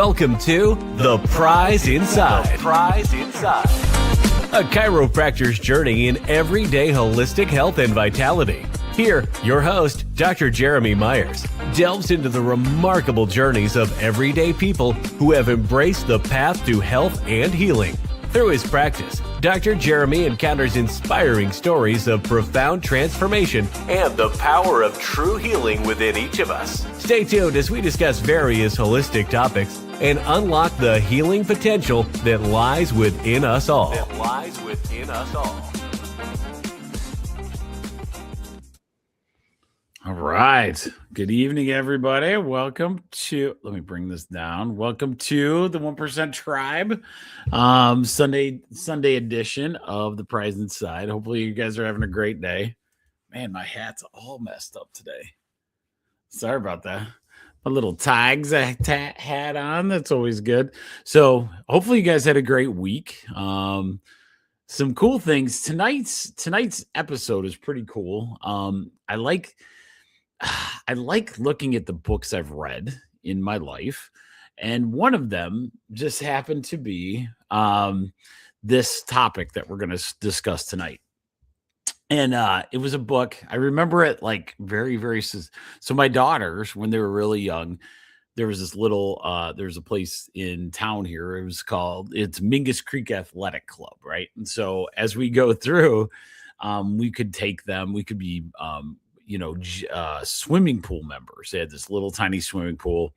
Welcome to The Prize Inside. The Prize Inside. A chiropractor's journey in everyday holistic health and vitality. Here, your host, Dr. Jeromy Myers, delves into the remarkable journeys of everyday people who have embraced the path to health and healing. Through his practice, Dr. Jeromy encounters inspiring stories of profound transformation and the power of true healing within each of us. Stay tuned as we discuss various holistic topics and unlock the healing potential that lies within us all. All right. Good evening, everybody. Welcome to, let me bring this down. Welcome to the 1% Tribe, Sunday edition of The Prize Inside. Hopefully you guys are having a great day. Man, my hat's all messed up today. Sorry about that. My little tags I had on. That's always good. So hopefully you guys had a great week. Some cool things. Tonight's episode is pretty cool. I like looking at the books I've read in my life, and one of them just happened to be this topic that we're going to discuss tonight. And it was a book. I remember it like very, very. So my daughters, when they were really young, there was this little, there's a place in town here. It's Mingus Creek Athletic Club, right? And so as we go through, we could take them. We could be swimming pool members. They had this little tiny swimming pool,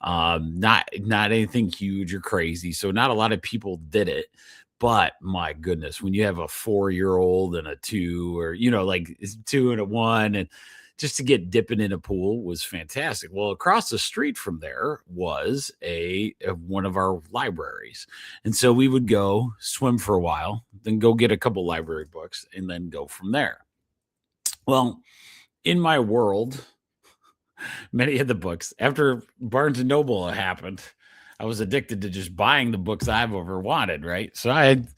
not anything huge or crazy. So not a lot of people did it, but my goodness, when you have a 4-year-old and a 2, or, like 2 and a 1, and just to get dipping in a pool was fantastic. Well, across the street from there was one of our libraries. And so we would go swim for a while, then go get a couple library books, and then go from there. Well, in my world, many of the books, after Barnes & Noble happened, I was addicted to just buying the books I've ever wanted, right? So I had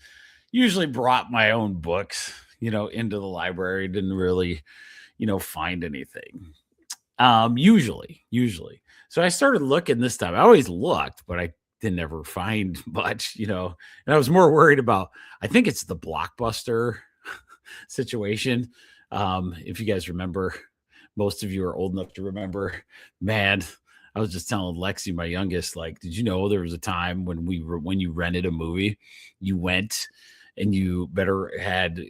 usually brought my own books, into the library, didn't really, find anything. Usually. So I started looking this time. I always looked, but I didn't ever find much, and I was more worried about, I think it's the Blockbuster situation. If you guys remember, most of you are old enough to remember, man, I was just telling Lexi, my youngest, like, did you know there was a time when you rented a movie, you went and you better had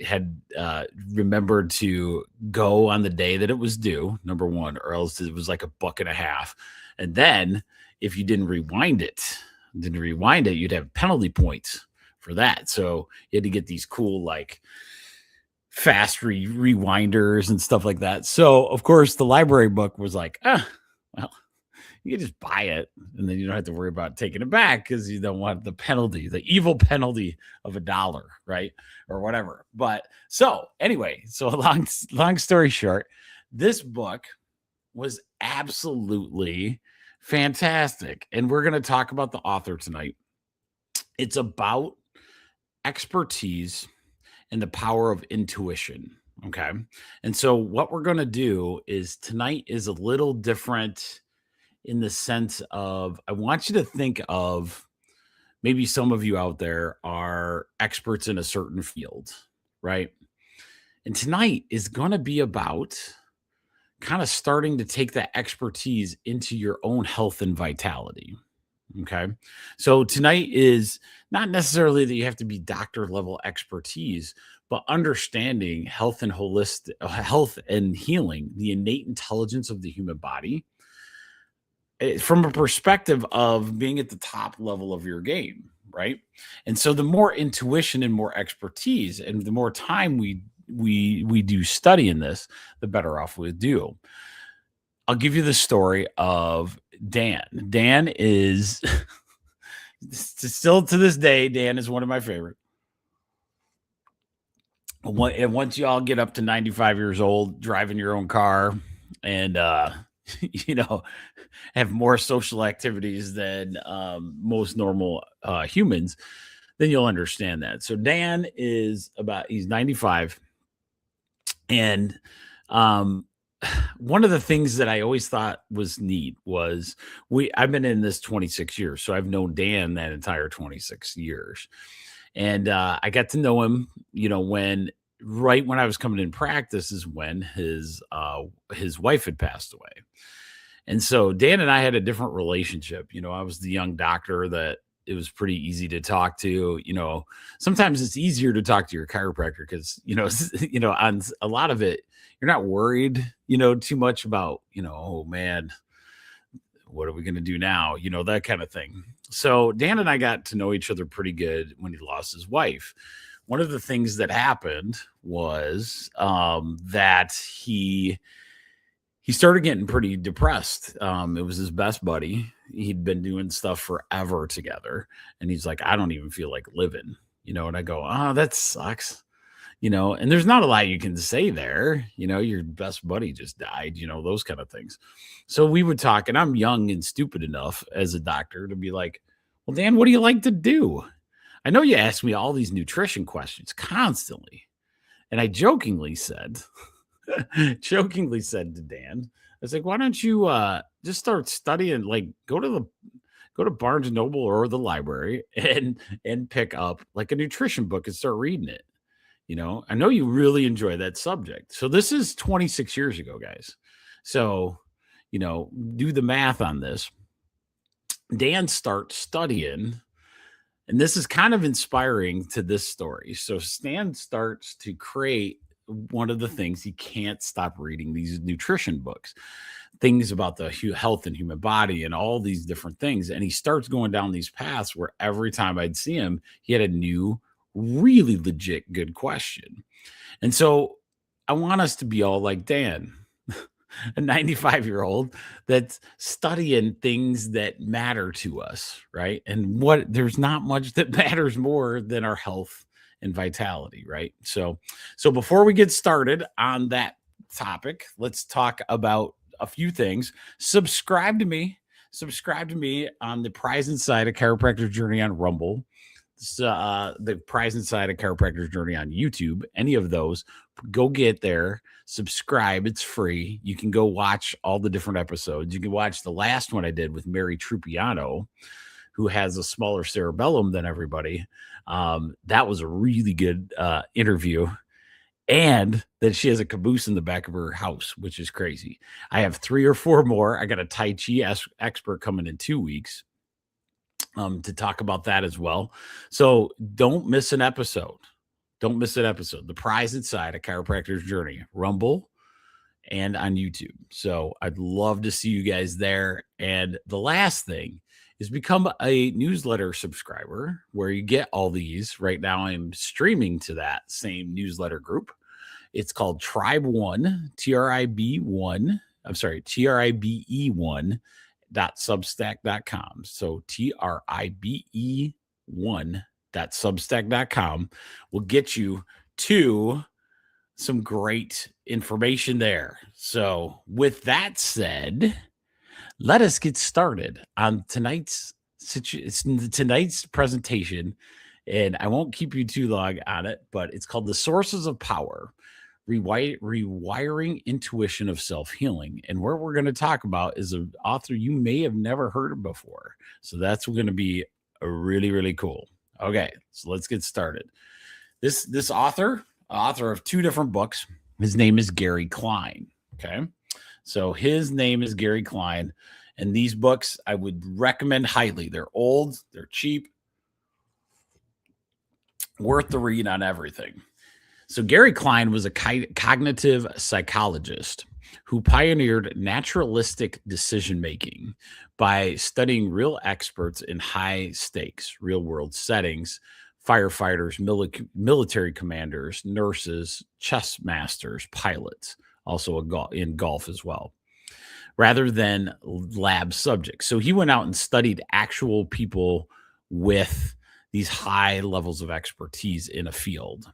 remembered to go on the day that it was due, number one, or else it was like $1.50. And then if you didn't rewind it, you'd have penalty points for that. So you had to get these cool, like, fast rewinders and stuff like that. So of course the library book was like, well, you can just buy it and then you don't have to worry about taking it back because you don't want the penalty, the evil penalty of $1, right? Or whatever. But so anyway, so long story short, this book was absolutely fantastic. And we're going to talk about the author tonight. It's about expertise and the power of intuition. Okay. And so what we're going to do is tonight is a little different in the sense of, I want you to think of, maybe some of you out there are experts in a certain field, right? And tonight is going to be about kind of starting to take that expertise into your own health and vitality. Okay. So tonight is not necessarily that you have to be doctor level expertise, but understanding health and health and healing, the innate intelligence of the human body, from a perspective of being at the top level of your game. Right. And so the more intuition and more expertise and the more time we do study in this, the better off we do. I'll give you the story of Dan. Dan is still to this day, Dan is one of my favorite. And once you all get up to 95 years old, driving your own car and, have more social activities than most normal humans, then you'll understand that. So Dan is he's 95. And one of the things that I always thought was neat was I've been in this 26 years, so I've known Dan that entire 26 years. And I got to know him, right when I was coming in practice is when his wife had passed away. And so Dan and I had a different relationship. I was the young doctor that it was pretty easy to talk to. Sometimes it's easier to talk to your chiropractor because, on a lot of it, you're not worried, too much about, oh man, what are we going to do now? That kind of thing. So Dan and I got to know each other pretty good when he lost his wife. One of the things that happened was that he started getting pretty depressed. It was his best buddy. He'd been doing stuff forever together. And he's like, I don't even feel like living, and I go, oh, that sucks. And there's not a lot you can say there. Your best buddy just died, those kind of things. So we would talk, and I'm young and stupid enough as a doctor to be like, well, Dan, what do you like to do? I know you ask me all these nutrition questions constantly. And I jokingly said to Dan, I was like, why don't you just start studying, like go to Barnes and Noble or the library and pick up like a nutrition book and start reading it. I know you really enjoy that subject. So this is 26 years ago, guys. So, do the math on this. Dan starts studying, and this is kind of inspiring to this story. So Stan starts to create one of the things he can't stop reading these nutrition books, things about the health and human body and all these different things. And he starts going down these paths where every time I'd see him, he had a new, really legit good question. And so I want us to be all like Dan, a 95-year-old that's studying things that matter to us, right? And there's not much that matters more than our health and vitality, right? So before we get started on that topic, let's talk about a few things. Subscribe to me on the Prize Inside a Chiropractor's Journey on Rumble. The Prize Inside a Chiropractor's Journey on YouTube. Any of those, go get there, subscribe. It's free. You can go watch all the different episodes. You can watch the last one I did with Mary Trupiano, who has a smaller cerebellum than everybody. That was a really good interview. And that she has a caboose in the back of her house, which is crazy. I have 3 or 4 more. I got a Tai Chi expert coming in 2 weeks to talk about that as well. So don't miss an episode. The Prize Inside a Chiropractor's Journey, Rumble and on YouTube. So I'd love to see you guys there. And the last thing is become a newsletter subscriber where you get all these. Right now I'm streaming to that same newsletter group. It's called Tribe One, TRIBE1. .substack.com. So TRIBE1.substack.com will get you to some great information there. So with that said, let us get started on tonight's presentation. And I won't keep you too long on it, but it's called The Sources of Power, Rewiring Intuition of Self-Healing. And what we're going to talk about is an author you may have never heard of before. So that's going to be really, really cool. Okay, so let's get started. This author of 2 different books, his name is Gary Klein. Okay, so his name is Gary Klein. And these books I would recommend highly. They're old, they're cheap, worth the read on everything. So Gary Klein was a cognitive psychologist who pioneered naturalistic decision-making by studying real experts in high-stakes, real-world settings, firefighters, military commanders, nurses, chess masters, pilots, also in golf as well, rather than lab subjects. So he went out and studied actual people with these high levels of expertise in a field.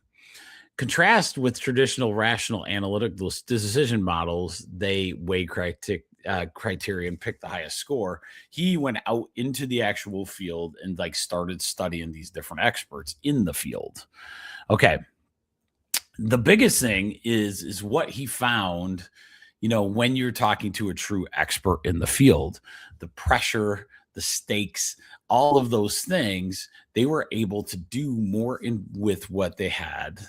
Contrast with traditional rational analytical decision models, they weigh criteria and pick the highest score. He went out into the actual field and started studying these different experts in the field. Okay. The biggest thing is what he found, when you're talking to a true expert in the field, the pressure, the stakes, all of those things, they were able to do more with what they had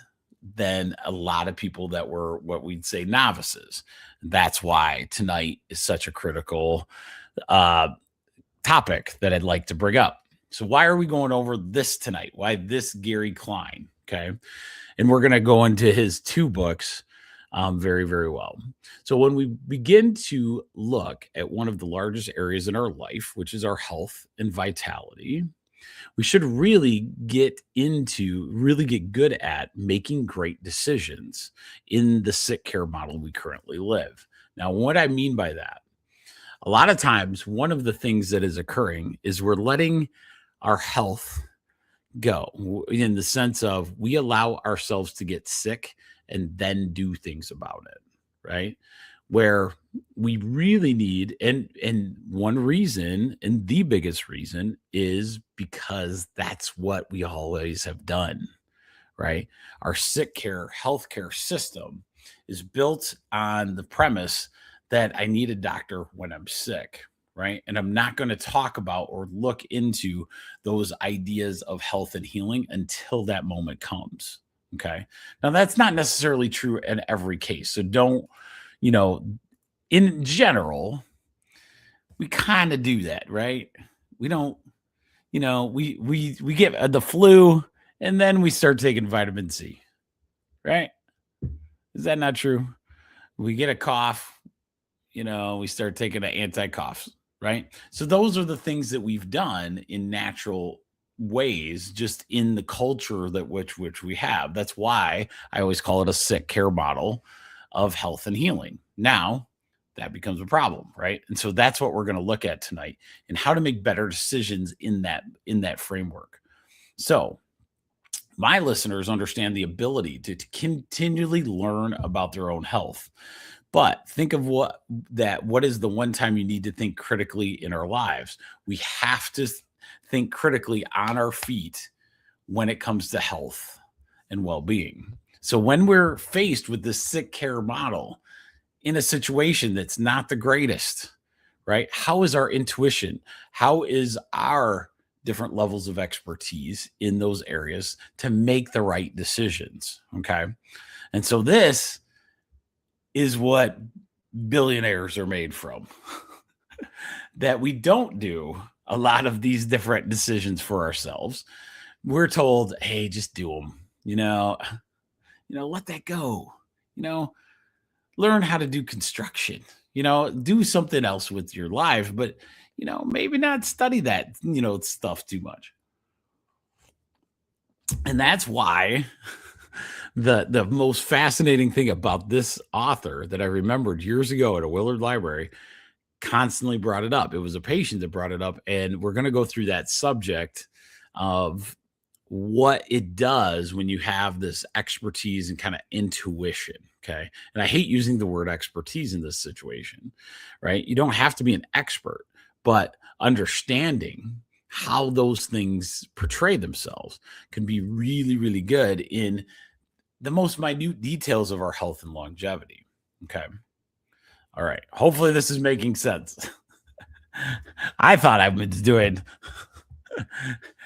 than a lot of people that were what we'd say novices. That's why tonight is such a critical topic that I'd like to bring up. So why are we going over this tonight? Why this Gary Klein? Okay. And we're going to go into his 2 books very, very well. So when we begin to look at one of the largest areas in our life, which is our health and vitality, we should really get good at making great decisions in the sick care model we currently live. Now, what I mean by that, a lot of times, one of the things that is occurring is we're letting our health go, in the sense of we allow ourselves to get sick and then do things about it, right? Where we really need, and one reason, and the biggest reason, is because that's what we always have done, right? Our sick care healthcare system is built on the premise that I need a doctor when I'm sick, right? And I'm not going to talk about or look into those ideas of health and healing until that moment comes. Okay. Now, that's not necessarily true in every case. So don't, in general, we kind of do that, right? We don't, we get the flu and then we start taking vitamin C, right? Is that not true? We get a cough, we start taking an anti-coughs, right? So those are the things that we've done in natural ways, just in the culture that which we have. That's why I always call it a sick care model of health and healing. Now that becomes a problem, right? And so that's what we're going to look at tonight, and how to make better decisions in that framework. So my listeners understand the ability to continually learn about their own health. But think of what is the one time you need to think critically in our lives. We have to think critically on our feet when it comes to health and well-being. So when we're faced with this sick care model in a situation that's not the greatest, right? How is our intuition? How is our different levels of expertise in those areas to make the right decisions? Okay. And so this is what billionaires are made from, that we don't do a lot of these different decisions for ourselves. We're told, hey, just do them, let that go, learn how to do construction, do something else with your life, but, maybe not study that, stuff too much. And that's why the most fascinating thing about this author that I remembered years ago at a Willard library constantly brought it up. It was a patient that brought it up, and we're going to go through that subject of what it does when you have this expertise and kind of intuition. Okay. And I hate using the word expertise in this situation, right? You don't have to be an expert, but understanding how those things portray themselves can be really, really good in the most minute details of our health and longevity. Okay. All right. Hopefully this is making sense. I thought I was doing.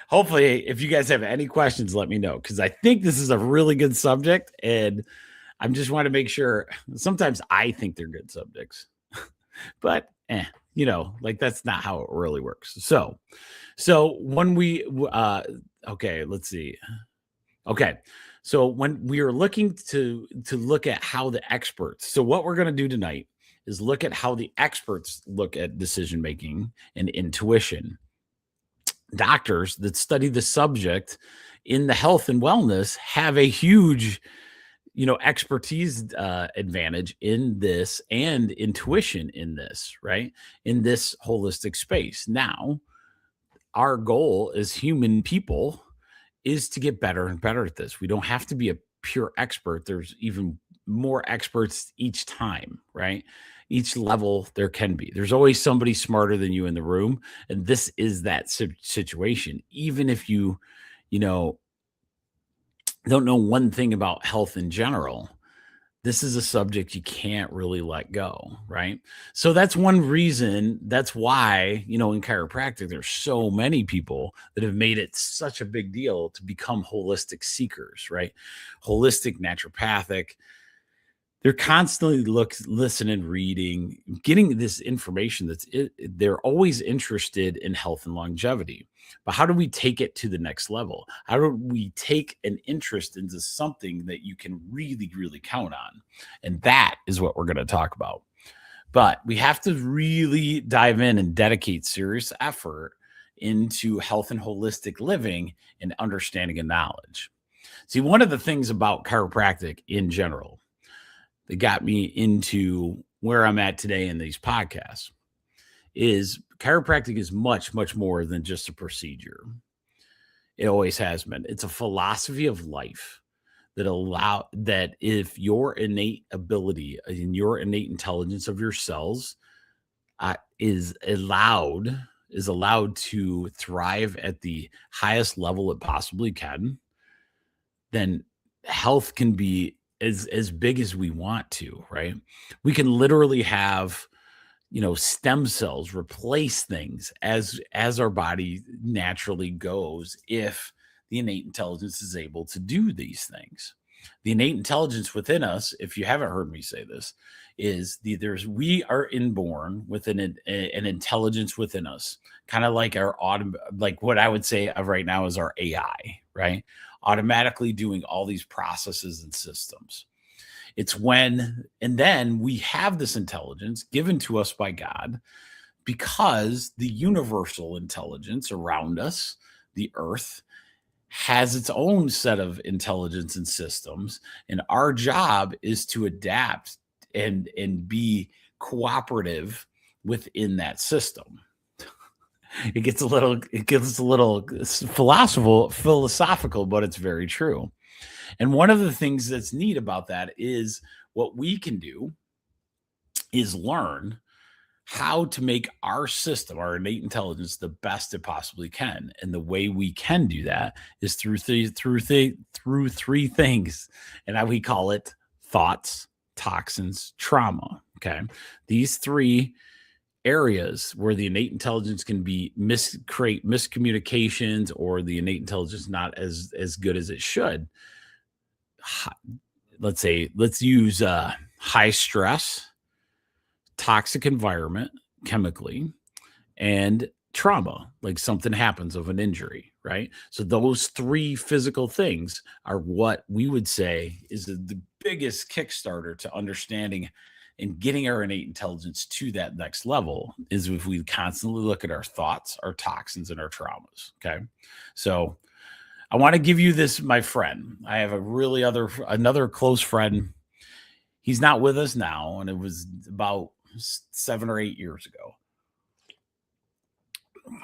Hopefully, if you guys have any questions, let me know, because I think this is a really good subject, and I just want to make sure. Sometimes I think they're good subjects, but that's not how it really works. So when we okay, let's see. Okay. So when we are looking to look at how the experts, so what we're going to do tonight is look at how the experts look at decision making and intuition. Doctors that study the subject in the health and wellness have a huge, expertise advantage in this, and intuition in this, right? In this holistic space. Now, our goal as human people is to get better and better at this. We don't have to be a pure expert. There's even more experts each time, right? Each level there can be. There's always somebody smarter than you in the room. And this is that situation. Even if you, don't know one thing about health in general, this is a subject you can't really let go, right? So that's one reason, that's why, in chiropractic, there's so many people that have made it such a big deal to become holistic seekers, right? Holistic, naturopathic. They're constantly listening, reading, getting this information they're always interested in health and longevity. But how do we take it to the next level? How do we take an interest into something that you can really, really count on? And that is what we're going to talk about. But we have to really dive in and dedicate serious effort into health and holistic living and understanding and knowledge. See, one of the things about chiropractic in general that got me into where I'm at today in these podcasts is chiropractic is much, much more than just a procedure. It always has been. It's a philosophy of life that if your innate ability and your innate intelligence of your cells is allowed to thrive at the highest level it possibly can, then health can be as big as we want to, right? We can literally have, stem cells replace things as our body naturally goes if the innate intelligence is able to do these things. The innate intelligence within us, if you haven't heard me say this, is we are inborn with an intelligence within us, kind of like like what I would say of right now is our AI, right? Automatically doing all these processes and systems. And then we have this intelligence given to us by God because the universal intelligence around us, the earth, has its own set of intelligence and systems. And our job is to adapt and be cooperative within that system. It gets a little philosophical, but it's very true. And one of the things that's neat about that is what we can do is learn how to make our system, our innate intelligence, the best it possibly can. And the way we can do that is through three things. And we call it thoughts, toxins, trauma. Okay. These three areas where the innate intelligence can be create miscommunications, or the innate intelligence not as good as it should. Let's use high stress, toxic environment chemically, and trauma, like something happens of an injury, right? So those three physical things are what we would say is the biggest Kickstarter to understanding and getting our innate intelligence to that next level, is if we constantly look at our thoughts, our toxins, and our traumas. Okay. So I want to give you this, my friend. I have another close friend. He's not with us now, and it was about 7 or 8 years ago.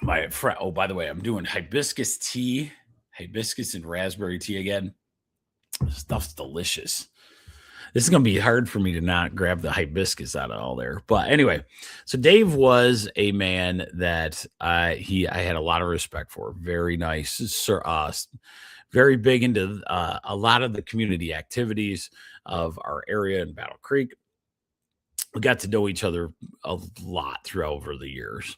My friend, oh, by the way, I'm doing hibiscus and raspberry tea again. This stuff's delicious. This is going to be hard for me to not grab the hibiscus out of all there. But anyway, so Dave was a man that I had a lot of respect for. Very nice, very big into a lot of the community activities of our area in Battle Creek. We got to know each other a lot over the years.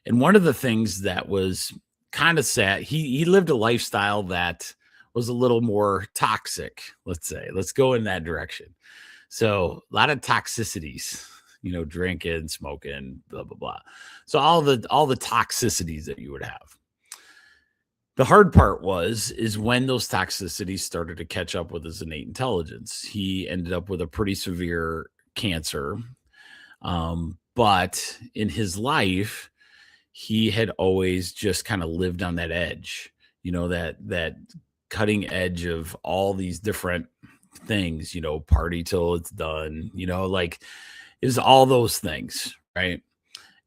And one of the things that was kind of sad, he lived a lifestyle that was a little more toxic, let's say. Let's go in that direction. So a lot of toxicities, drinking, smoking, blah, blah, blah. So all the toxicities that you would have. The hard part is when those toxicities started to catch up with his innate intelligence. He ended up with a pretty severe cancer. But in his life, he had always just kind of lived on that edge, that cutting edge of all these different things, party till it's done, like it was all those things. Right.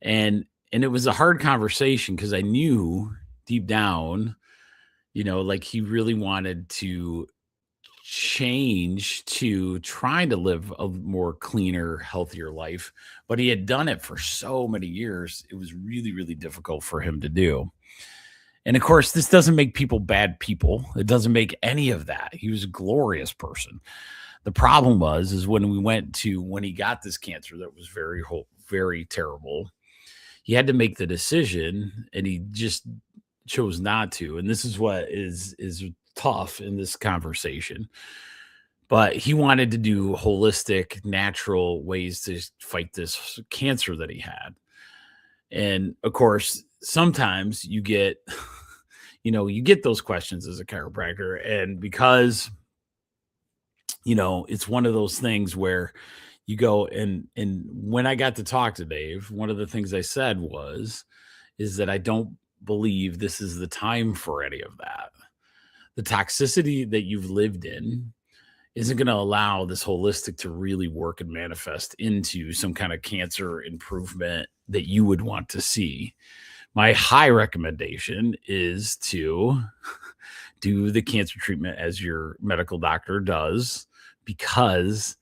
And it was a hard conversation because I knew deep down, like he really wanted to change to trying to live a more cleaner, healthier life, but he had done it for so many years. It was really, really difficult for him to do. And of course, this doesn't make people bad people. It doesn't make any of that. He was a glorious person. The problem is when when he got this cancer that was very terrible, he had to make the decision and he just chose not to. And this is what is tough in this conversation. But he wanted to do holistic, natural ways to fight this cancer that he had. And of course, sometimes you get, you get those questions as a chiropractor. And because, it's one of those things where you go and when I got to talk to Dave, one of the things I said is that I don't believe this is the time for any of that. The toxicity that you've lived in isn't going to allow this holistic to really work and manifest into some kind of cancer improvement that you would want to see. My high recommendation is to do the cancer treatment as your medical doctor does, because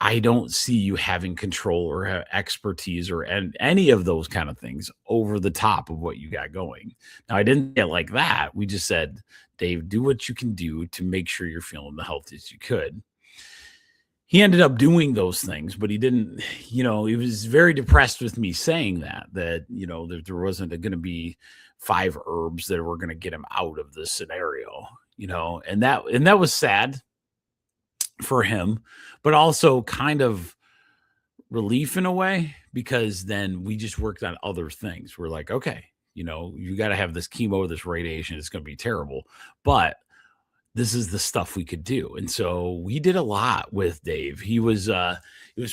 I don't see you having control or expertise or any of those kind of things over the top of what you got going. Now, I didn't get like that. We just said, Dave, do what you can do to make sure you're feeling the healthiest you could. He ended up doing those things, but he didn't, he was very depressed with me saying that there wasn't going to be 5 herbs that were going to get him out of this scenario, and that was sad for him, but also kind of relief in a way, because then we just worked on other things. We're like, okay, you got to have this chemo, this radiation. It's going to be terrible, but this is the stuff we could do. And so we did a lot with Dave. It was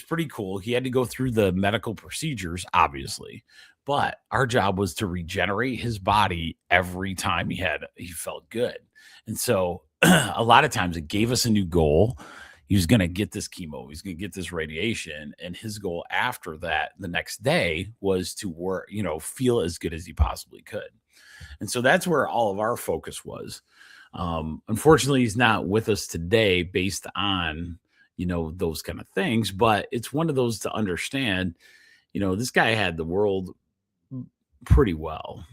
pretty cool. He had to go through the medical procedures, obviously, but our job was to regenerate his body every time he felt good. And so a lot of times it gave us a new goal. He was going to get this chemo. He's going to get this radiation. And his goal after that, the next day, was to work, feel as good as he possibly could. And so that's where all of our focus was. Unfortunately, he's not with us today based on, those kind of things, but it's one of those to understand, this guy had the world pretty well.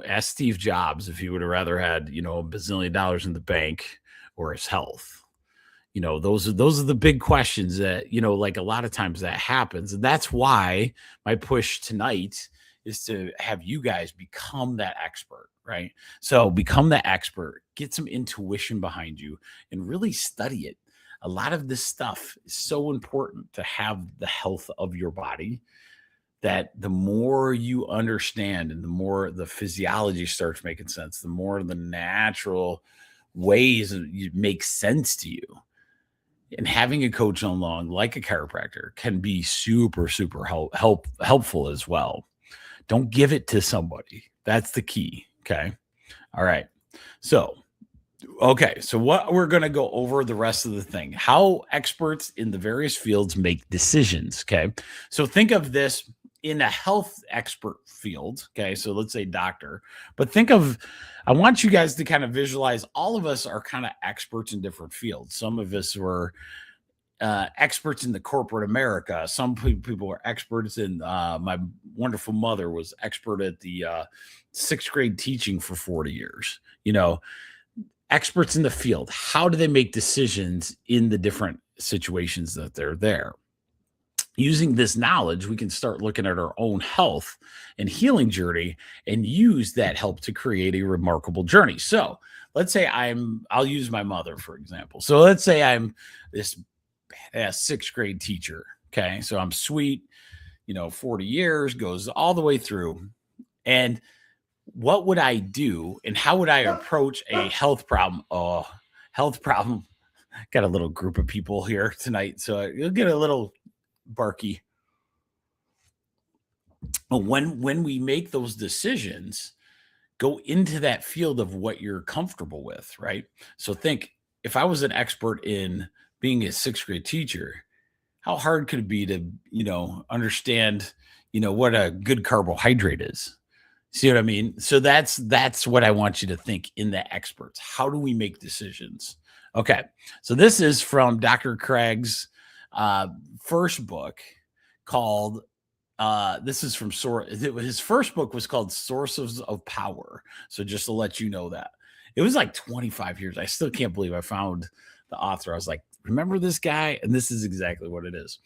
Ask Steve Jobs if he would have rather had, $1 bazillion in the bank or his health. Those are the big questions that, like a lot of times that happens. And that's why my push tonight is to have you guys become that expert, right? So become the expert, get some intuition behind you and really study it. A lot of this stuff is so important to have the health of your body, that the more you understand and the more the physiology starts making sense, the more the natural ways make sense to you. And having a coach along, like a chiropractor, can be super, super helpful as well. Don't give it to somebody. That's the key. Okay. All right. So what we're going to go over the rest of the thing, how experts in the various fields make decisions. Okay. So think of this in a health expert field. Okay. So let's say doctor, but I want you guys to kind of visualize, all of us are kind of experts in different fields. Some of us were experts in the corporate America. Some people are experts in, my wonderful mother was expert at the 6th grade teaching for 40 years, experts in the field. How do they make decisions in the different situations that they're there? Using this knowledge, we can start looking at our own health and healing journey and use that help to create a remarkable journey. So let's say I'll use my mother, for example. So let's say I'm this badass 6th grade teacher. Okay. So I'm sweet, 40 years, goes all the way through. And what would I do and how would I approach a health problem? Got a little group of people here tonight, so you'll get a little barky. When we make those decisions, go into that field of what you're comfortable with, right? So think, if I was an expert in being a 6th grade teacher, how hard could it be to, understand, what a good carbohydrate is? See what I mean? So that's what I want you to think in the experts. How do we make decisions? Okay. So this is from Dr. Craig's first book called, this is from his first book was called Sources of Power. So just to let you know that. It was like 25 years. I still can't believe I found the author. I was like, remember this guy? And this is exactly what it is.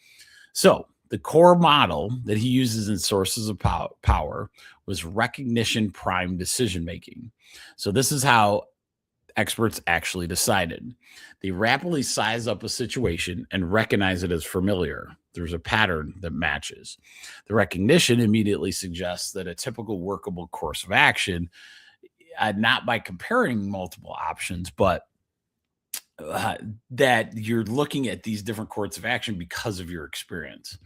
So the core model that he uses in Sources of Power was recognition prime decision making. So this is how experts actually decided. They rapidly size up a situation and recognize it as familiar. There's a pattern that matches. The recognition immediately suggests that a typical workable course of action, not by comparing multiple options, but that you're looking at these different courses of action because of your experience.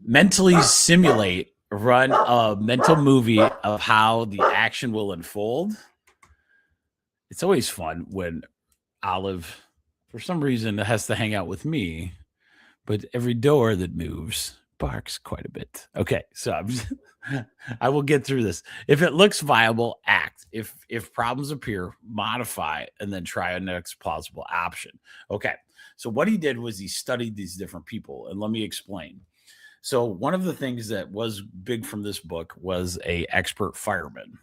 Mentally simulate, run a mental movie of how the action will unfold. It's always fun when Olive, for some reason, has to hang out with me, but every door that moves barks quite a bit. Okay, so I will get through this. If it looks viable, act. If problems appear, modify, and then try a next plausible option. Okay, so what he did was he studied these different people, and let me explain. So one of the things that was big from this book was a expert fireman.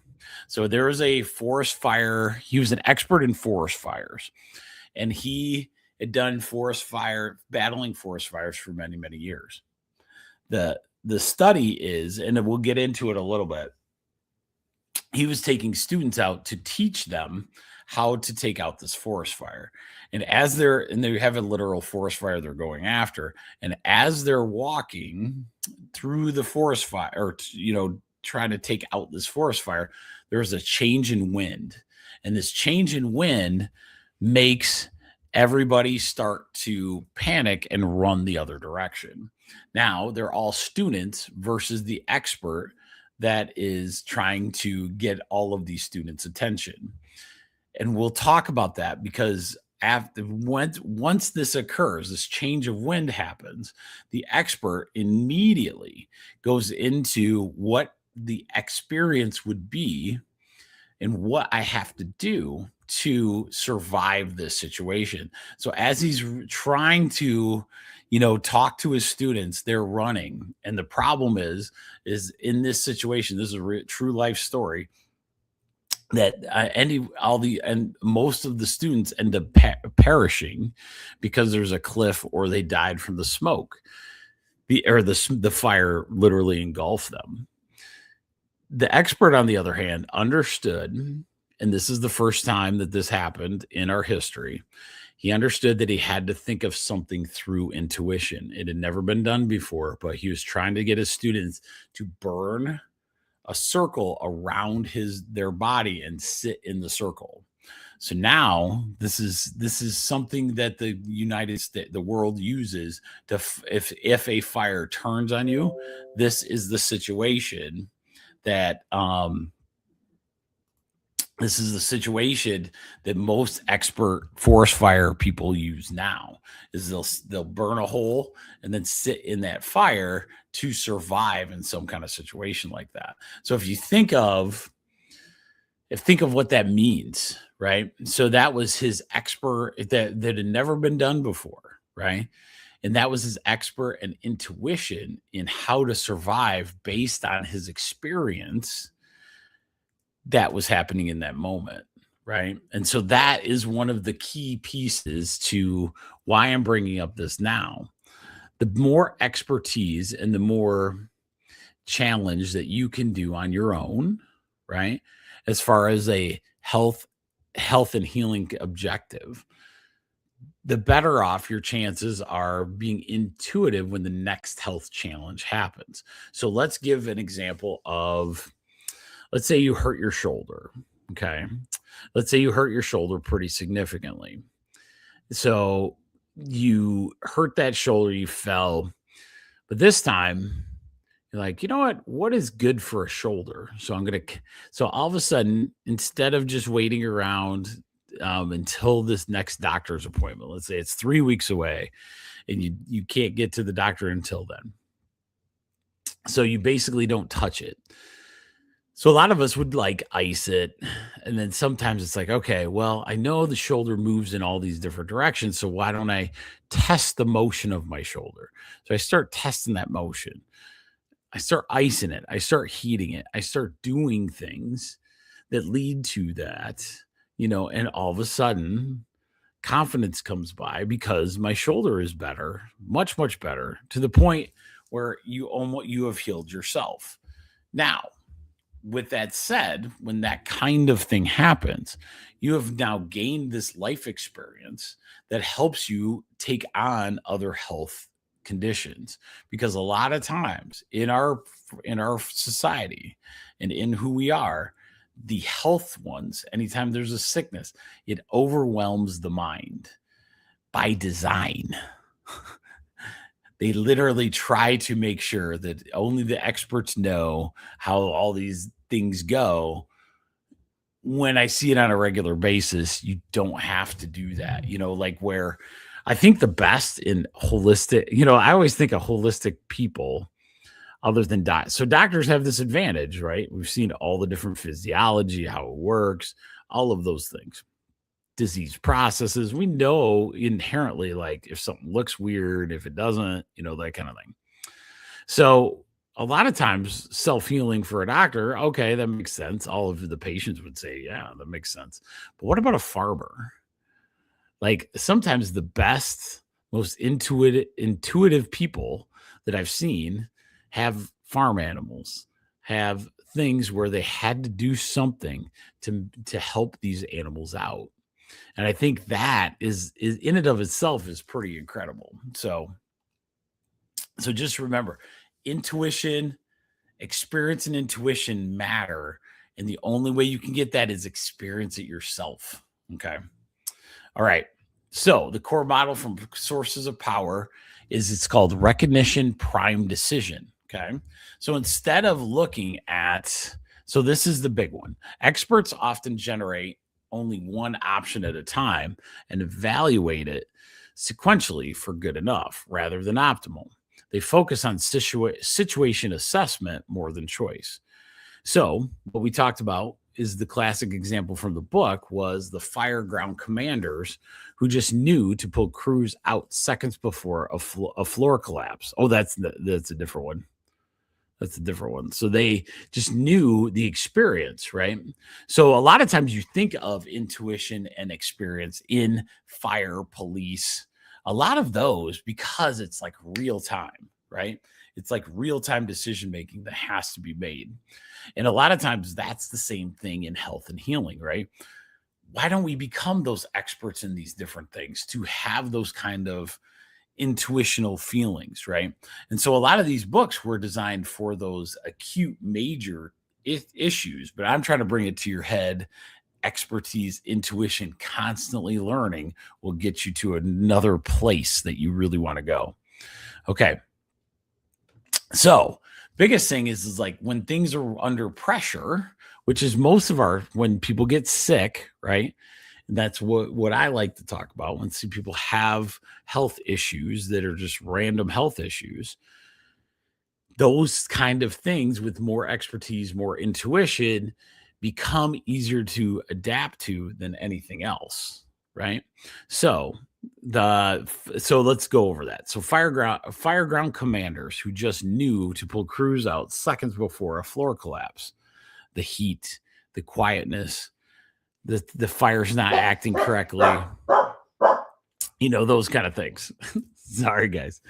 So there was a forest fire. He was an expert in forest fires, and he had done battling forest fires for many, many years. The study is, and we'll get into it a little bit, he was taking students out to teach them how to take out this forest fire. And they have a literal forest fire they're going after. And as they're walking through the forest fire, or, trying to take out this forest fire, there's a change in wind. And this change in wind makes everybody start to panic and run the other direction. Now they're all students versus the expert that is trying to get all of these students' attention. And we'll talk about that because once this occurs, this change of wind happens, the expert immediately goes into what the experience would be and what I have to do to survive this situation. So as he's trying to, talk to his students, they're running. And the problem is in this situation, this is a true life story, that most of the students end up perishing because there's a cliff or they died from the smoke. The fire literally engulfed them. The expert, on the other hand, understood, and this is the first time that this happened in our history, he understood that he had to think of something through intuition. It had never been done before, but he was trying to get his students to burn a circle around their body and sit in the circle. So now this is something that the world uses to, if a fire turns on you, this is the situation that most expert forest fire people use now. Is they'll burn a hole and then sit in that fire to survive in some kind of situation like that. So if you think of what that means, right? So that was his expert that had never been done before, right? And that was his expert and intuition in how to survive based on his experience that was happening in that moment, right? And so that is one of the key pieces to why I'm bringing up this now. The more expertise and the more challenge that you can do on your own, right? As far as a health and healing objective, the better off your chances are being intuitive when the next health challenge happens. So let's give an example of, let's say you hurt your shoulder. Okay. Let's say you hurt your shoulder pretty significantly. So you hurt that shoulder, you fell, but this time you're like, you know what is good for a shoulder? So all of a sudden, instead of just waiting around until this next doctor's appointment, let's say it's 3 weeks away and you can't get to the doctor until then. So you basically don't touch it. So a lot of us would like ice it. And then sometimes it's like, okay, well, I know the shoulder moves in all these different directions. So why don't I test the motion of my shoulder? So I start testing that motion. I start icing it. I start heating it. I start doing things that lead to that, and all of a sudden confidence comes by because my shoulder is better, much, much better, to the point where you have healed yourself. Now, with that said, when that kind of thing happens, you have now gained this life experience that helps you take on other health conditions, because a lot of times in our society and in who we are, the health ones, anytime there's a sickness, it overwhelms the mind by design. They literally try to make sure that only the experts know how all these things go. When I see it on a regular basis, you don't have to do that. Like where I think the best in holistic, I always think of holistic people other than doctors. So doctors have this advantage, right? We've seen all the different physiology, how it works, all of those things. Disease processes, we know inherently, like if something looks weird, if it doesn't, that kind of thing. So a lot of times self-healing for a doctor, okay, that makes sense. All of the patients would say, yeah, that makes sense. But what about a farmer? Like sometimes the best, most intuitive people that I've seen have farm animals, have things where they had to do something to help these animals out. And I think that is in and of itself is pretty incredible. So just remember, intuition, experience and intuition matter. And the only way you can get that is experience it yourself. Okay. All right. So the core model from Sources of Power it's called recognition prime decision. Okay. So instead of looking at, so this is the big one. Experts often generate only one option at a time and evaluate it sequentially for good enough rather than optimal. They focus on situation assessment more than choice. So what we talked about is the classic example from the book was the fireground commanders who just knew to pull crews out seconds before a floor collapse. Oh, that's a different one. That's a different one. So they just knew the experience, right? So a lot of times you think of intuition and experience in fire, police, a lot of those, because it's like real time, right? It's like real-time decision-making that has to be made. And a lot of times that's the same thing in health and healing, right? Why don't we become those experts in these different things to have those kind of intuitional feelings, right? And so a lot of these books were designed for those acute major issues, but I'm trying to bring it to your head. Expertise, intuition, constantly learning will get you to another place that you really want to go. Okay. So biggest thing is like when things are under pressure, which is most of when people get sick, right? And that's what I like to talk about when see people have health issues that are just random health issues. Those kind of things with more expertise, more intuition become easier to adapt to than anything else, right? So let's go over that. So fireground commanders who just knew to pull crews out seconds before a floor collapse, the heat, the quietness, the fire's not acting correctly, those kind of things. Sorry, guys.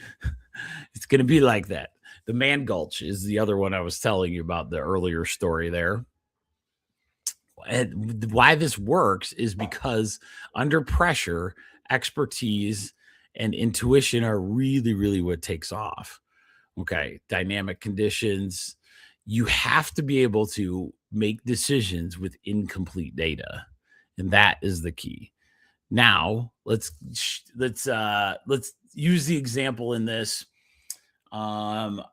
It's going to be like that. The man gulch is the other one I was telling you about, the earlier story there. And why this works is because under pressure, expertise and intuition are really, really what takes off. Okay. Dynamic conditions. You have to be able to make decisions with incomplete data. And that is the key. Now let's use the example in this. My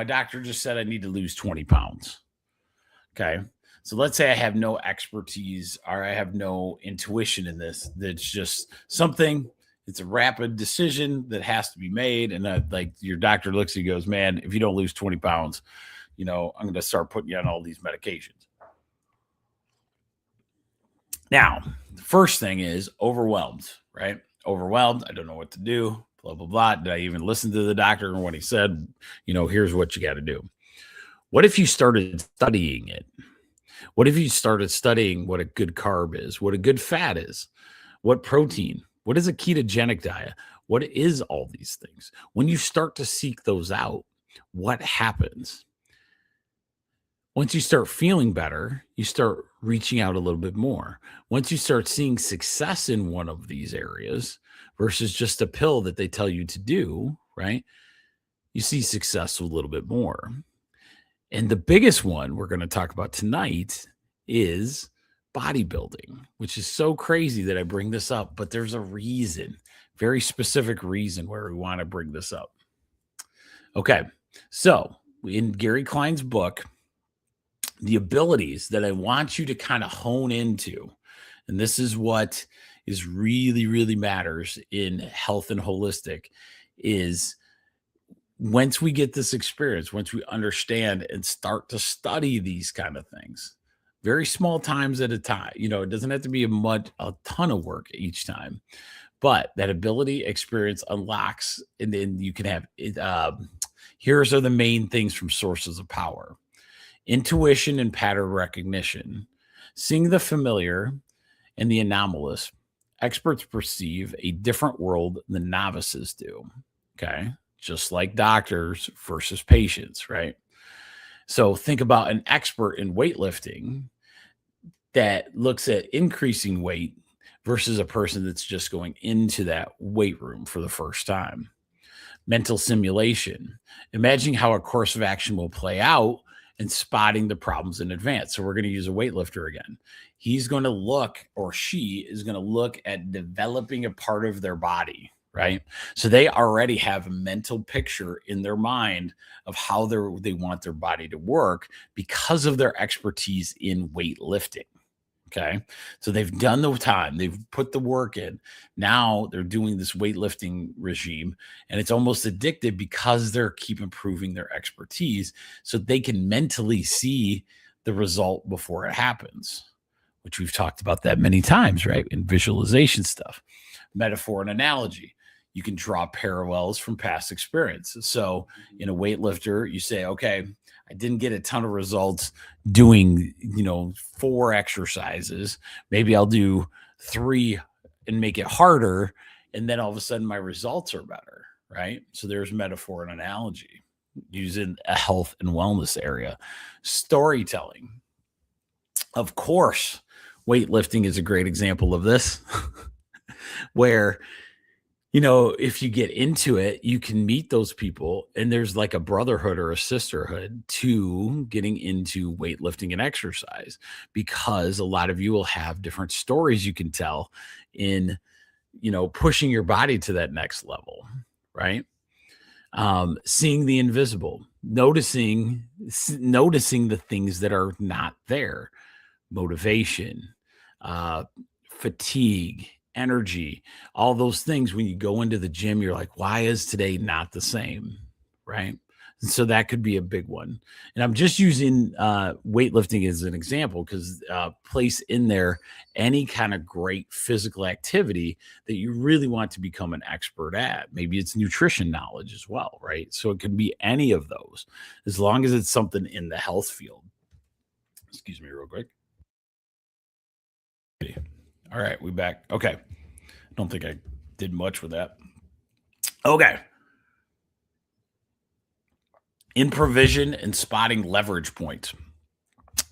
doctor just said I need to lose 20 pounds. Okay. So let's say I have no expertise or I have no intuition in this. That's just something, it's a rapid decision that has to be made. And like your doctor looks and goes, man, if you don't lose 20 pounds, I'm going to start putting you on all these medications. Now, the first thing is overwhelmed, right? Overwhelmed. I don't know what to do. Blah, blah, blah. Did I even listen to the doctor when he said, here's what you got to do? What if you started studying it? What if you started studying what a good carb is, what a good fat is, what protein, what is a ketogenic diet? What is all these things? When you start to seek those out, what happens? Once you start feeling better, you start reaching out a little bit more. Once you start seeing success in one of these areas versus just a pill that they tell you to do, right? You see success a little bit more. And the biggest one we're going to talk about tonight is bodybuilding, which is so crazy that I bring this up, but there's a reason, very specific reason where we want to bring this up. Okay. So in Gary Klein's book, the abilities that I want you to kind of hone into, and this is what is really, really matters in health and holistic, is once we get this experience, once we understand and start to study these kind of things, very small times at a time, it doesn't have to be a ton of work each time, but that ability experience unlocks, and then you can have it. Here's are the main things from sources of power: intuition and pattern recognition, seeing the familiar and the anomalous. Experts perceive a different world than novices do. Okay. Just like doctors versus patients, right? So think about an expert in weightlifting that looks at increasing weight versus a person that's just going into that weight room for the first time. Mental simulation, imagining how a course of action will play out and spotting the problems in advance. So we're going to use a weightlifter again. He's going to look, or she is going to look at developing a part of their body, right? So they already have a mental picture in their mind of how they want their body to work because of their expertise in weightlifting. Okay. So they've done the time, they've put the work in. Now they're doing this weightlifting regime, and it's almost addictive because they're keep improving their expertise so they can mentally see the result before it happens, which we've talked about that many times, right? In visualization stuff, metaphor and analogy. You can draw parallels from past experiences. So in a weightlifter, you say, okay, I didn't get a ton of results doing, 4 exercises. Maybe I'll do 3 and make it harder. And then all of a sudden my results are better, right? So there's metaphor and analogy using a health and wellness area. Storytelling. Of course, weightlifting is a great example of this, where if you get into it, you can meet those people, and there's like a brotherhood or a sisterhood to getting into weightlifting and exercise, because a lot of you will have different stories you can tell in, pushing your body to that next level, right? Seeing the invisible, noticing the things that are not there, motivation, fatigue, energy, all those things. When you go into the gym, you're like, why is today not the same? Right. And so that could be a big one. And I'm just using weightlifting as an example because place in there any kind of great physical activity that you really want to become an expert at. Maybe it's nutrition knowledge as well, right? So it can be any of those as long as it's something in the health field. Excuse me real quick. All right, we back. Okay. Don't think I did much with that. Okay. In provision and spotting leverage points.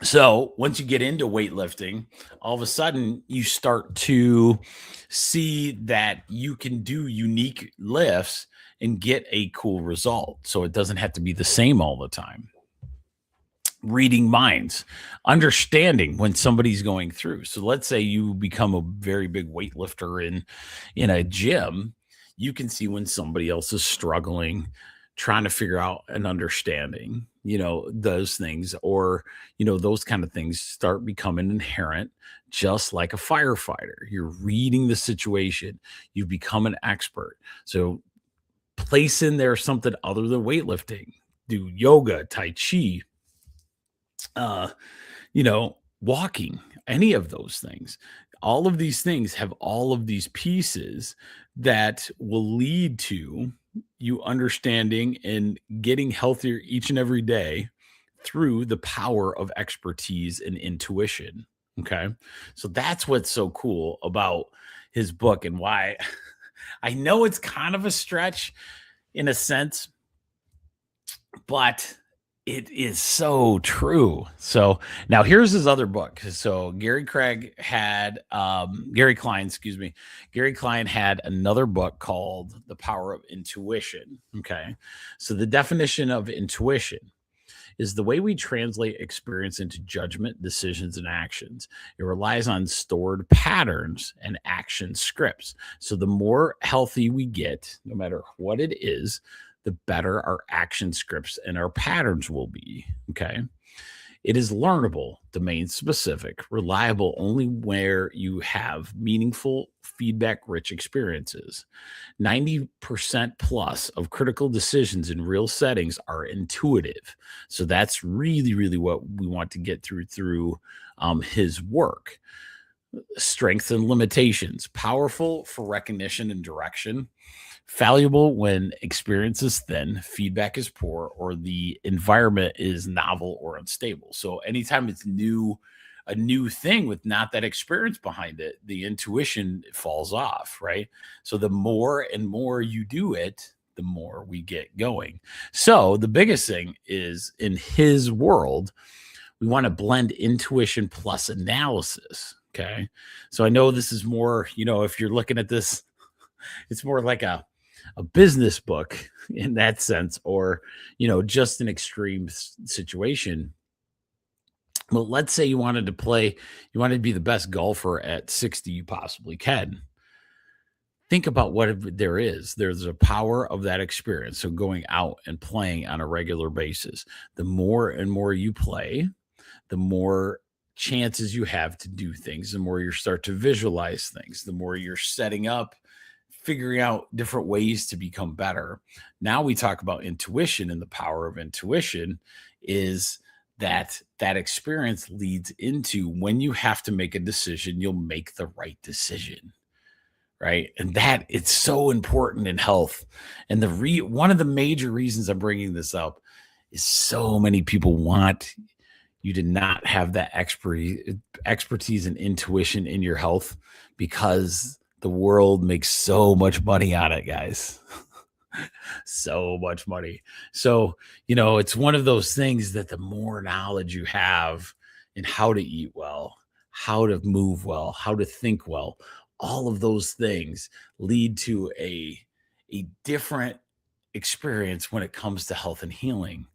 So once you get into weightlifting, all of a sudden you start to see that you can do unique lifts and get a cool result. So it doesn't have to be the same all the time. Reading minds, understanding when somebody's going through. So let's say you become a very big weightlifter in a gym, you can see when somebody else is struggling, trying to figure out an understanding, those things, or, those kind of things start becoming inherent, just like a firefighter. You're reading the situation, you become an expert. So place in there something other than weightlifting, do yoga, tai chi, walking, any of those things. All of these things have all of these pieces that will lead to you understanding and getting healthier each and every day through the power of expertise and intuition. Okay. So that's what's so cool about his book and why I know it's kind of a stretch in a sense, but it is so true. So now here's his other book. So Gary Klein, excuse me. Gary Klein had another book called The Power of Intuition. Okay. So the definition of intuition is the way we translate experience into judgment, decisions, and actions. It relies on stored patterns and action scripts. So the more healthy we get, no matter what it is, the better our action scripts and our patterns will be. Okay. It is learnable, domain specific, reliable only where you have meaningful, feedback rich experiences. 90% plus of critical decisions in real settings are intuitive. So that's really, really what we want to get through his work. Strengths and limitations, powerful for recognition and direction, valuable when experience is thin, feedback is poor, or the environment is novel or unstable. So anytime it's a new thing with not that experience behind it, the intuition falls off, right? So the more and more you do it, the more we get going. So the biggest thing is in his world, we want to blend intuition plus analysis. Okay. So I know this is more, if you're looking at this, it's more like a business book in that sense, or, just an extreme situation. Well, let's say you wanted to be the best golfer at 60 you possibly can. Think about what there is. There's a power of that experience. So going out and playing on a regular basis, the more and more you play, the more chances you have to do things, the more you start to visualize things, the more you're setting up, figuring out different ways to become better. Now we talk about intuition, and the power of intuition is that experience leads into when you have to make a decision, you'll make the right decision. Right. And that it's so important in health. And one of the major reasons I'm bringing this up is so many people want you to not have that expertise and intuition in your health, because the world makes so much money on it, guys. So much money. So, it's one of those things that the more knowledge you have in how to eat well, how to move well, how to think well, all of those things lead to a different experience when it comes to health and healing.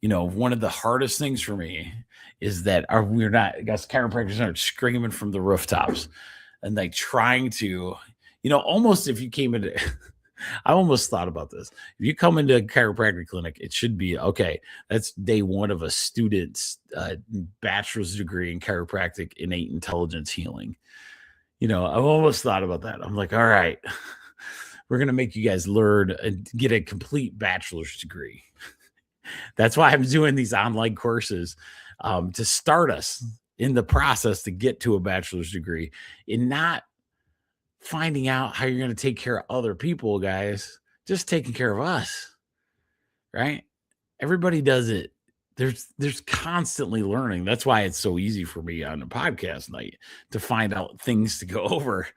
One of the hardest things for me is that chiropractors aren't screaming from the rooftops and like trying to, almost if you came into, I almost thought about this. If you come into a chiropractic clinic, it should be, okay, that's day one of a student's bachelor's degree in chiropractic innate intelligence healing. I've almost thought about that. I'm like, all right, we're going to make you guys learn and get a complete bachelor's degree. That's why I'm doing these online courses to start us in the process to get to a bachelor's degree, and not finding out how you're going to take care of other people, guys, just taking care of us, right? Everybody does it. There's constantly learning. That's why it's so easy for me on a podcast night to find out things to go over,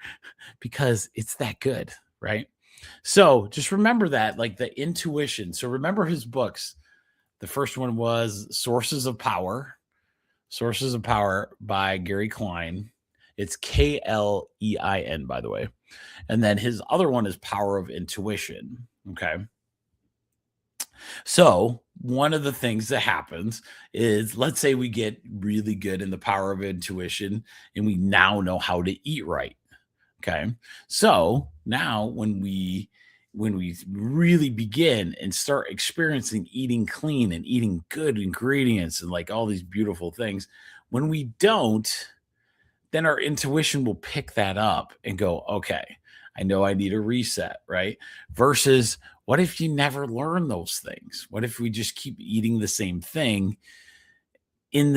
because it's that good, right? So just remember that, like the intuition. So remember his books. The first one was Sources of Power by Gary Klein. It's Klein, by the way. And then his other one is Power of Intuition. Okay. So one of the things that happens is, let's say we get really good in the power of intuition and we now know how to eat right. Okay. So now when we really begin and start experiencing eating clean and eating good ingredients and like all these beautiful things, when we don't, then our intuition will pick that up and go, okay, I know I need a reset, right? Versus, what if you never learn those things? What if we just keep eating the same thing and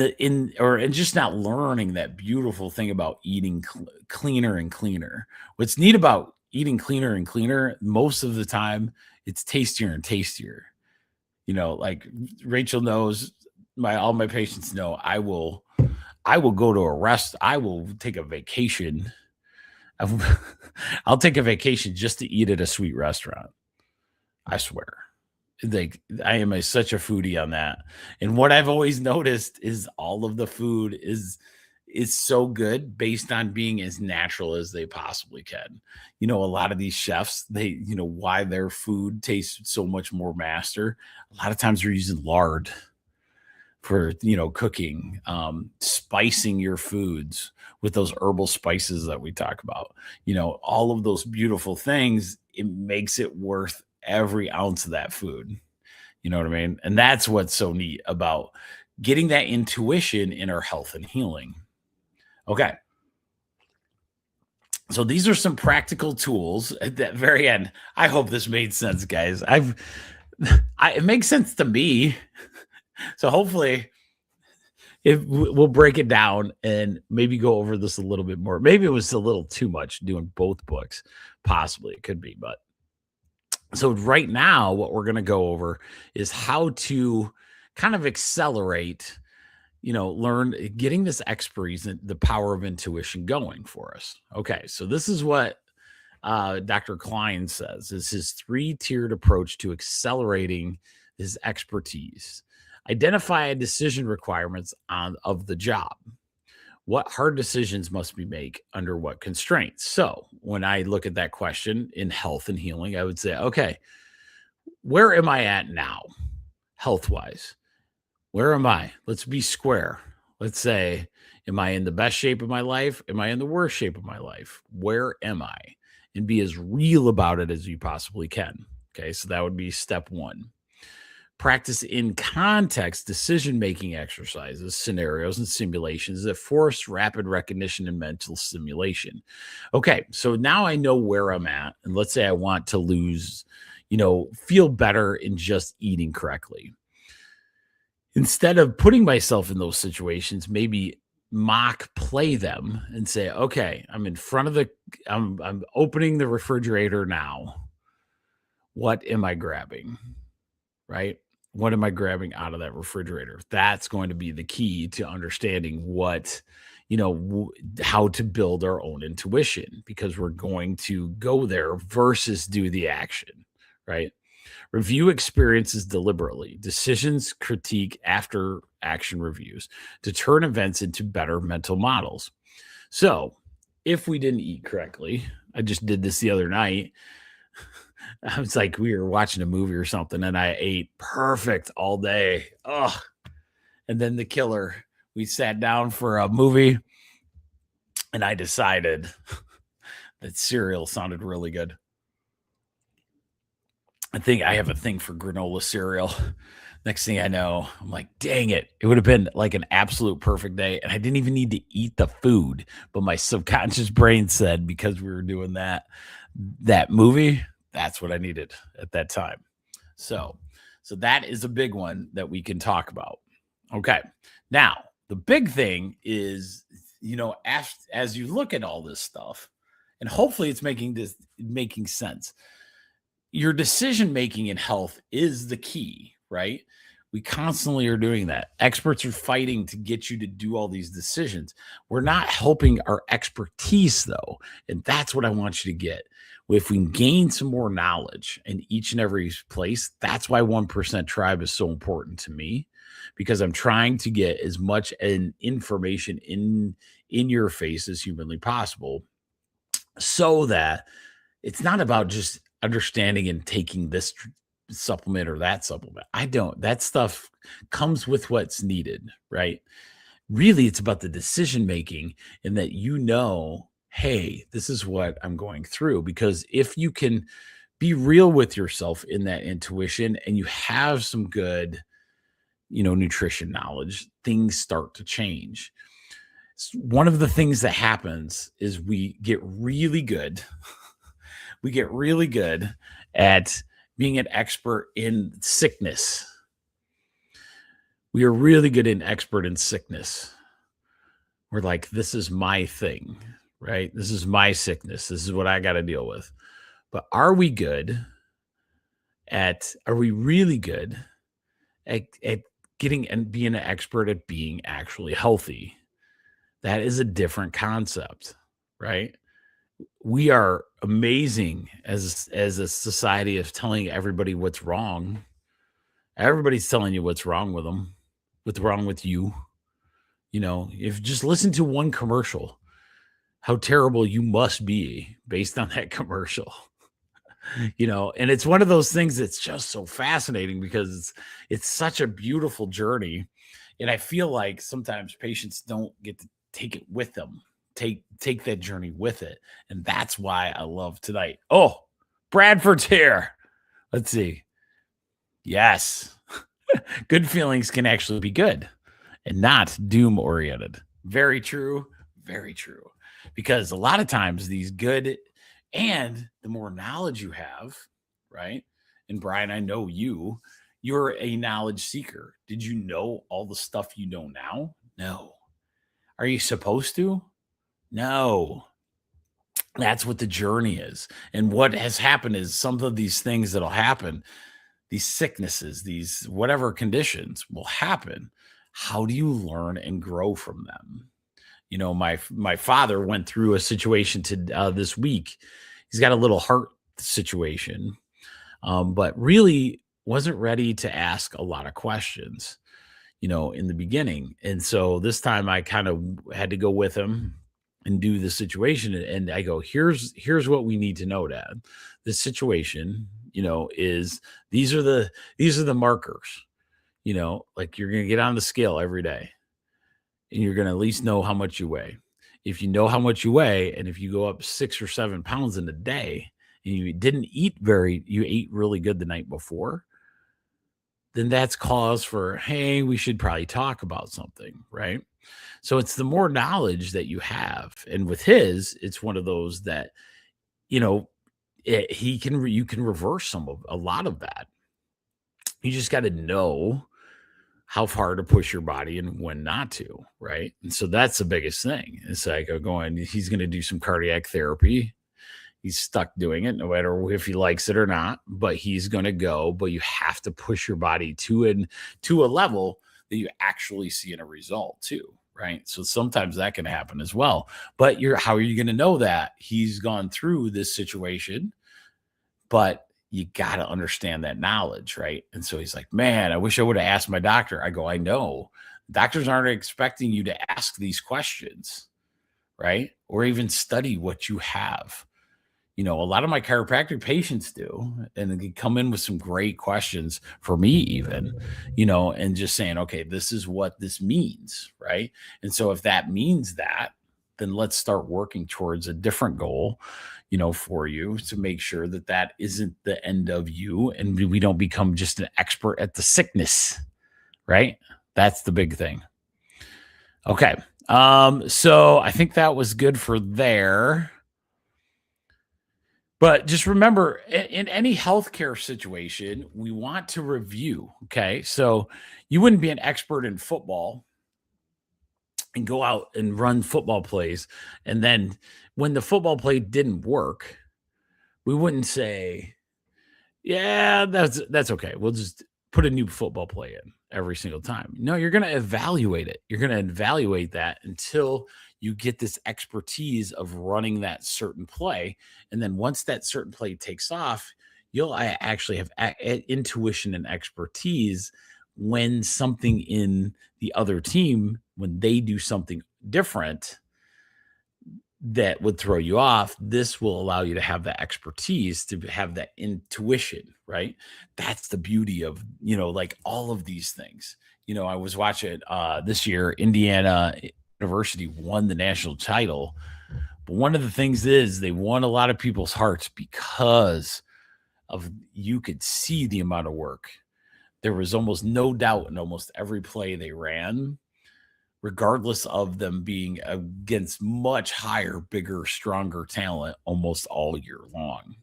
just not learning that beautiful thing about eating cleaner and cleaner? What's neat about eating cleaner and cleaner, most of the time, it's tastier and tastier. Like Rachel knows, all my patients know I will go to a rest. I will take a vacation. I'll take a vacation just to eat at a sweet restaurant. I swear. Like I am such a foodie on that. And what I've always noticed is all of the food is so good based on being as natural as they possibly can. A lot of these chefs, they, why their food tastes so much more master. A lot of times they're using lard for, cooking, spicing your foods with those herbal spices that we talk about, all of those beautiful things. It makes it worth every ounce of that food. You know what I mean? And that's what's so neat about getting that intuition in our health and healing. Okay. So these are some practical tools at that very end. I hope this made sense, guys. It makes sense to me. So hopefully we'll break it down and maybe go over this a little bit more. Maybe it was a little too much doing both books. Possibly it could be, but so right now what we're going to go over is how to kind of accelerate, learn getting this expertise and the power of intuition going for us. Okay. So this is what Dr. Klein says is his 3-tiered approach to accelerating his expertise. Identify decision requirements of the job. What hard decisions must be made under what constraints? So when I look at that question in health and healing, I would say, okay, where am I at now? Health-wise, where am I? Let's be square. Let's say, am I in the best shape of my life? Am I in the worst shape of my life? Where am I? And be as real about it as you possibly can. Okay, so that would be step 1. Practice in context decision-making exercises, scenarios, and simulations that force rapid recognition and mental stimulation. Okay, so now I know where I'm at. And let's say I want to lose, feel better in just eating correctly. Instead of putting myself in those situations, maybe mock play them and say, okay, I'm in front of I'm opening the refrigerator now. What am I grabbing? Right? What am I grabbing out of that refrigerator? That's going to be the key to understanding what, how to build our own intuition, because we're going to go there versus do the action, right? Review experiences deliberately. Decisions critique after action reviews to turn events into better mental models. So if we didn't eat correctly, I just did this the other night. I was like, we were watching a movie or something and I ate perfect all day. Oh, and then the killer, we sat down for a movie and I decided that cereal sounded really good. I think I have a thing for granola cereal. Next thing I know, I'm like, dang it. It would have been like an absolute perfect day. And I didn't even need to eat the food. But my subconscious brain said, because we were doing that movie, that's what I needed at that time. So that is a big one that we can talk about. Okay. Now, the big thing is, as you look at all this stuff, and hopefully it's making sense. Your decision-making in health is the key, right? We constantly are doing that. Experts are fighting to get you to do all these decisions. We're not helping our expertise, though. And that's what I want you to get. If we can gain some more knowledge in each and every place, that's why 1% Tribe is so important to me, because I'm trying to get as much information in your face as humanly possible, so that it's not about just understanding and taking this supplement or that supplement. That stuff comes with what's needed, right? Really, it's about the decision making, and that, hey, this is what I'm going through. Because if you can be real with yourself in that intuition and you have some good, nutrition knowledge, things start to change. One of the things that happens is we get really good. We get really good at being an expert in sickness. We are really good and expert in sickness. We're like, this is my thing, right? This is my sickness. This is what I got to deal with. But are we really good at getting and being an expert at being actually healthy. That is a different concept, right? We are amazing as a society of telling everybody what's wrong. Everybody's telling you what's wrong with them, what's wrong with you. If just listen to one commercial, how terrible you must be based on that commercial. And it's one of those things that's just so fascinating because it's such a beautiful journey. And I feel like sometimes patients don't get to take it with them, take that journey with it. And that's why I love tonight. Oh, Bradford's here. Let's see. Yes. Good feelings can actually be good and not doom oriented. Very true. Very true. Because a lot of times these good and the more knowledge you have, right? And Brian, I know you're a knowledge seeker. Did you know all the stuff you know now? No. Are you supposed to? No. That's what the journey is. And what has happened is some of these things that'll happen, these sicknesses, these whatever conditions will happen. How do you learn and grow from them? My father went through a situation this week. He's got a little heart situation, but really wasn't ready to ask a lot of questions, in the beginning. And so this time I kind of had to go with him and do the situation. And I go, here's what we need to know, Dad. This situation, is these are the markers, like you're going to get on the scale every day. And you're going to at least know how much you weigh. If you know how much you weigh, and if you go up 6 or 7 pounds in a day, and you ate really good the night before, then that's cause for, hey, we should probably talk about something, right? So it's the more knowledge that you have. And with it's one of those that, you can reverse a lot of that. You just got to know how far to push your body and when not to, right? And so that's the biggest thing. It's like he's going to do some cardiac therapy. He's stuck doing it, no matter if he likes it or not, but he's going to go, but you have to push your body to a level that you actually see in a result too, right? So sometimes that can happen as well, but how are you going to know that he's gone through this situation? But you got to understand that knowledge, right? And so he's like, man, I wish I would have asked my doctor. I go, I know. Doctors aren't expecting you to ask these questions, right? Or even study what you have. A lot of my chiropractic patients do, and they come in with some great questions for me even, and just saying, okay, this is what this means, right? And so if that means that, then let's start working towards a different goal, for you to make sure that isn't the end of you and we don't become just an expert at the sickness, right? That's the big thing. Okay. So I think that was good for there. But just remember, in any healthcare situation, we want to review. Okay. So you wouldn't be an expert in football and go out and run football plays. And then when the football play didn't work, we wouldn't say, yeah, that's okay. We'll just put a new football play in every single time. No, you're going to evaluate it. You're going to evaluate that until you get this expertise of running that certain play. And then once that certain play takes off, you'll actually have intuition and expertise when something in the other team, when they do something different that would throw you off, this will allow you to have that expertise, to have that intuition, right? That's the beauty of, like all of these things. I was watching this year, Indiana University won the national title. But one of the things is they won a lot of people's hearts because of, you could see the amount of work. There was almost no doubt in almost every play they ran, regardless of them being against much higher, bigger, stronger talent almost all year long.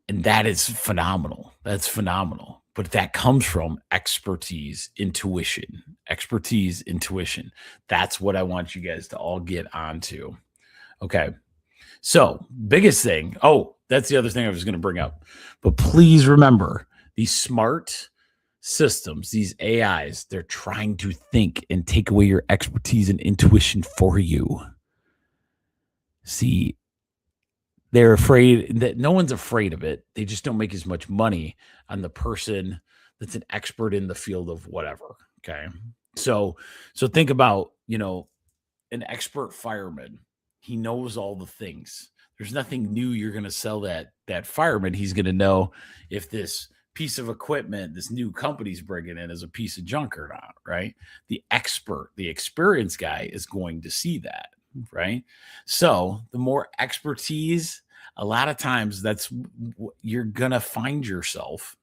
And that is phenomenal. That's phenomenal. But that comes from expertise, intuition. That's what I want you guys to all get onto. Okay. So biggest thing. Oh, that's the other thing I was going to bring up. But please remember, these SMART systems, these AIs, they're trying to think and take away your expertise and intuition for you. See, they're afraid that no one's afraid of it. They just don't make as much money on the person that's an expert in the field of whatever. Okay. So think about, an expert fireman. He knows all the things. There's nothing new you're going to sell that fireman. He's going to know if this piece of equipment this new company's bringing in is a piece of junk or not, right? The expert, the experienced guy is going to see that, right? So the more expertise, a lot of times you're going to find yourself,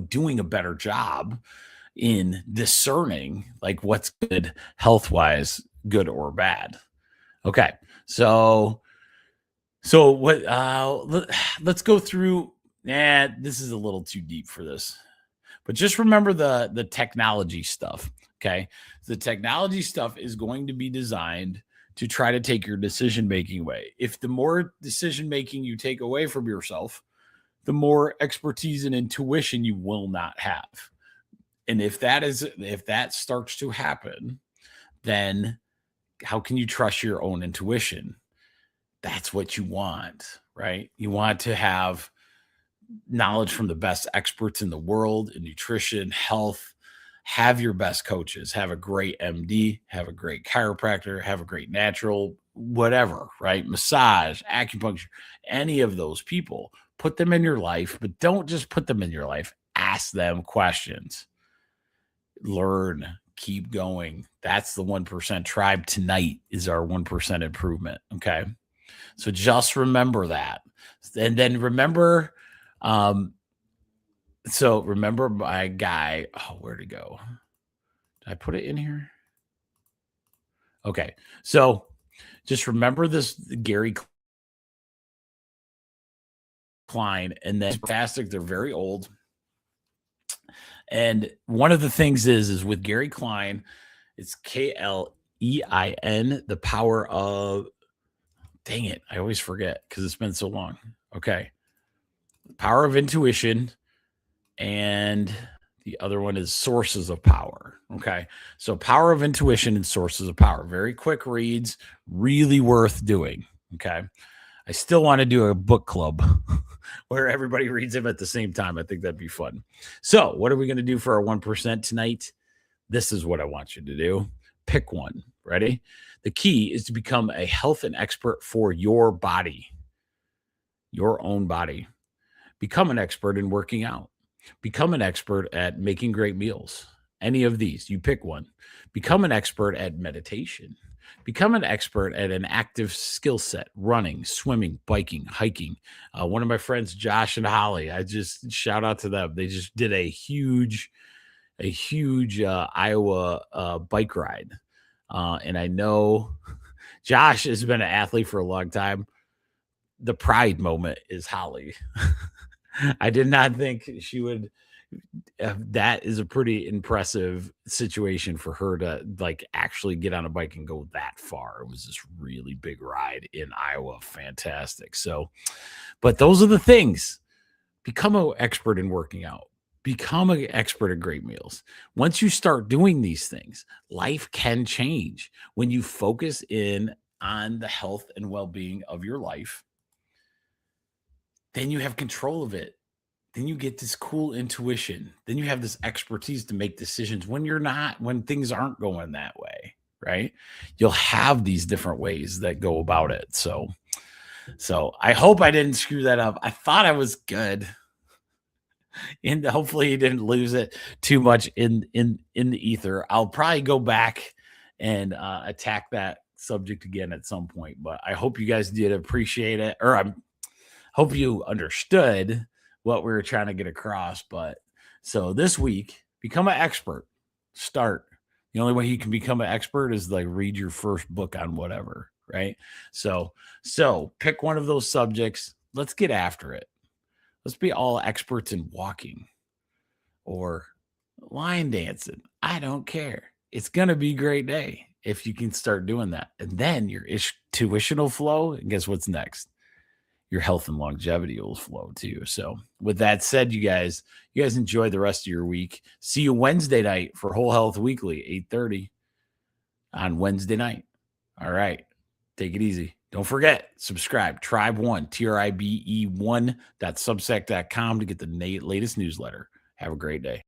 doing a better job in discerning like what's good health-wise, good or bad. Okay. So what let's go through. This is a little too deep for this. But just remember the technology stuff, okay? The technology stuff is going to be designed to try to take your decision-making away. If the more decision-making you take away from yourself, the more expertise and intuition you will not have. And if that starts to happen, then how can you trust your own intuition? That's what you want, right? You want to have knowledge from the best experts in the world in nutrition, health, have your best coaches, have a great MD, have a great chiropractor, have a great natural, whatever, right? Massage, acupuncture, any of those people, put them in your life, but don't just put them in your life. Ask them questions. Learn, keep going. That's the 1% tribe. Tonight is our 1% improvement. Okay. So just remember that. And then remember, remember my guy. Oh, where'd it go? Did I put it in here? Okay. So just remember this Gary Klein, and then fantastic. They're very old. And one of the things is with Gary Klein, it's Klein, the power of, dang it, I always forget because it's been so long. Okay. Power of intuition, and the other one is sources of power. Okay. So power of intuition and sources of power, very quick reads, really worth doing. Okay. I still want to do a book club where everybody reads them at the same time. I think that'd be fun. So what are we going to do for our 1% tonight? This is what I want you to do. Pick one. Ready? The key is to become a health and expert for your body, your own body. Become an expert in working out. Become an expert at making great meals. Any of these, you pick one. Become an expert at meditation. Become an expert at an active skill set, running, swimming, biking, hiking. One of my friends, Josh and Holly, I just shout out to them. They just did a huge Iowa bike ride. And I know Josh has been an athlete for a long time. The pride moment is Holly. I did not think she would. That is a pretty impressive situation for her to like actually get on a bike and go that far. It was this really big ride in Iowa. Fantastic. So, but those are the things. Become an expert in working out. Become an expert at great meals. Once you start doing these things, life can change. When you focus in on the health and well-being of your life, then you have control of it. Then you get this cool intuition. Then you have this expertise to make decisions when things aren't going that way, right? You'll have these different ways that go about it. So I hope I didn't screw that up. I thought I was good. And hopefully you didn't lose it too much in the ether. I'll probably go back and attack that subject again at some point, but I hope you guys did appreciate it, or I hope you understood what we were trying to get across. But so this week, become an expert. Start. The only way you can become an expert is like read your first book on whatever, right? So pick one of those subjects. Let's get after it. Let's be all experts in walking or line dancing. I don't care. It's going to be a great day if you can start doing that. And then your tuition will flow. And guess what's next? your health and longevity will flow too. So with that said, you guys enjoy the rest of your week. See you Wednesday night for Whole Health Weekly, 8:30 on Wednesday night. All right. Take it easy. Don't forget, subscribe, Tribe1, TRIBE1.substack.com to get the latest newsletter. Have a great day.